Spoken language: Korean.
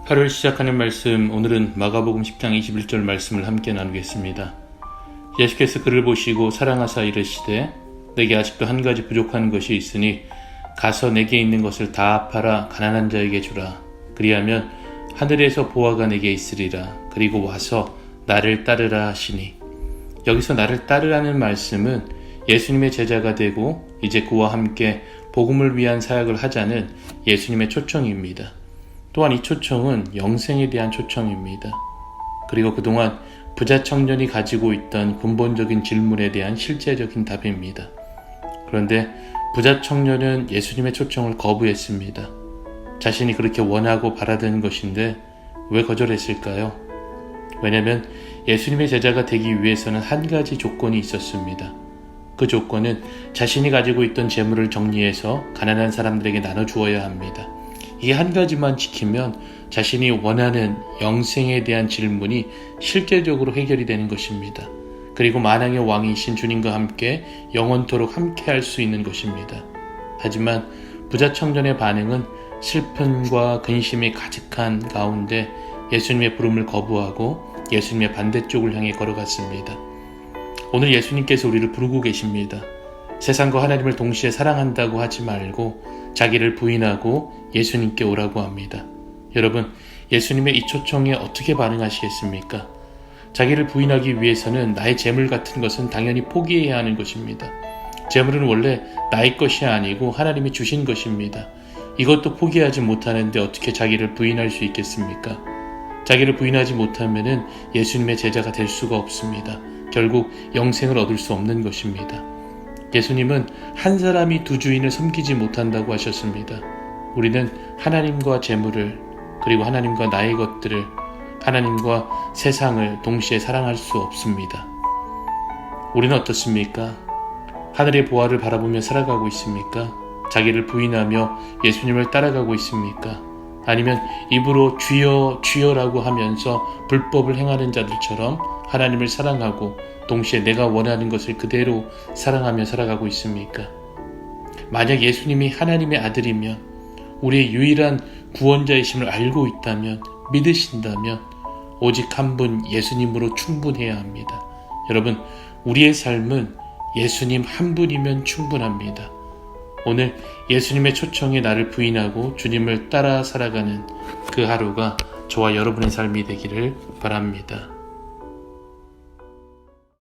하루를 시작하는 말씀, 오늘은 마가복음 10장 21절 말씀을 함께 나누겠습니다. 예수께서 그를 보시고 사랑하사 이르시되 내게 아직도 한 가지 부족한 것이 있으니 가서 내게 있는 것을 다 팔아 가난한 자에게 주라. 그리하면 하늘에서 보화가 내게 있으리라. 그리고 와서 나를 따르라 하시니, 여기서 나를 따르라는 말씀은 예수님의 제자가 되고 이제 그와 함께 복음을 위한 사역을 하자는 예수님의 초청입니다. 또한 이 초청은 영생에 대한 초청입니다. 그리고 그동안 부자 청년이 가지고 있던 근본적인 질문에 대한 실제적인 답입니다. 그런데 부자 청년은 예수님의 초청을 거부했습니다. 자신이 그렇게 원하고 바라던 것인데 왜 거절했을까요? 왜냐하면 예수님의 제자가 되기 위해서는 한 가지 조건이 있었습니다. 그 조건은 자신이 가지고 있던 재물을 정리해서 가난한 사람들에게 나눠주어야 합니다. 이 한 가지만 지키면 자신이 원하는 영생에 대한 질문이 실제적으로 해결이 되는 것입니다. 그리고 만왕의 왕이신 주님과 함께 영원토록 함께 할 수 있는 것입니다. 하지만 부자 청년의 반응은 슬픔과 근심이 가득한 가운데 예수님의 부름을 거부하고 예수님의 반대쪽을 향해 걸어갔습니다. 오늘 예수님께서 우리를 부르고 계십니다. 세상과 하나님을 동시에 사랑한다고 하지 말고 자기를 부인하고 예수님께 오라고 합니다. 여러분, 예수님의 이 초청에 어떻게 반응하시겠습니까? 자기를 부인하기 위해서는 나의 재물 같은 것은 당연히 포기해야 하는 것입니다. 재물은 원래 나의 것이 아니고 하나님이 주신 것입니다. 이것도 포기하지 못하는데 어떻게 자기를 부인할 수 있겠습니까? 자기를 부인하지 못하면 예수님의 제자가 될 수가 없습니다. 결국 영생을 얻을 수 없는 것입니다. 예수님은 한 사람이 두 주인을 섬기지 못한다고 하셨습니다. 우리는 하나님과 재물을, 그리고 하나님과 나의 것들을, 하나님과 세상을 동시에 사랑할 수 없습니다. 우리는 어떻습니까? 하늘의 보화를 바라보며 살아가고 있습니까? 자기를 부인하며 예수님을 따라가고 있습니까? 아니면 입으로 주여 주여라고 하면서 불법을 행하는 자들처럼 하나님을 사랑하고 동시에 내가 원하는 것을 그대로 사랑하며 살아가고 있습니까? 만약 예수님이 하나님의 아들이면, 우리의 유일한 구원자이심을 알고 있다면, 믿으신다면 오직 한 분 예수님으로 충분해야 합니다. 여러분, 우리의 삶은 예수님 한 분이면 충분합니다. 오늘 예수님의 초청에 나를 부인하고 주님을 따라 살아가는 그 하루가 저와 여러분의 삶이 되기를 바랍니다.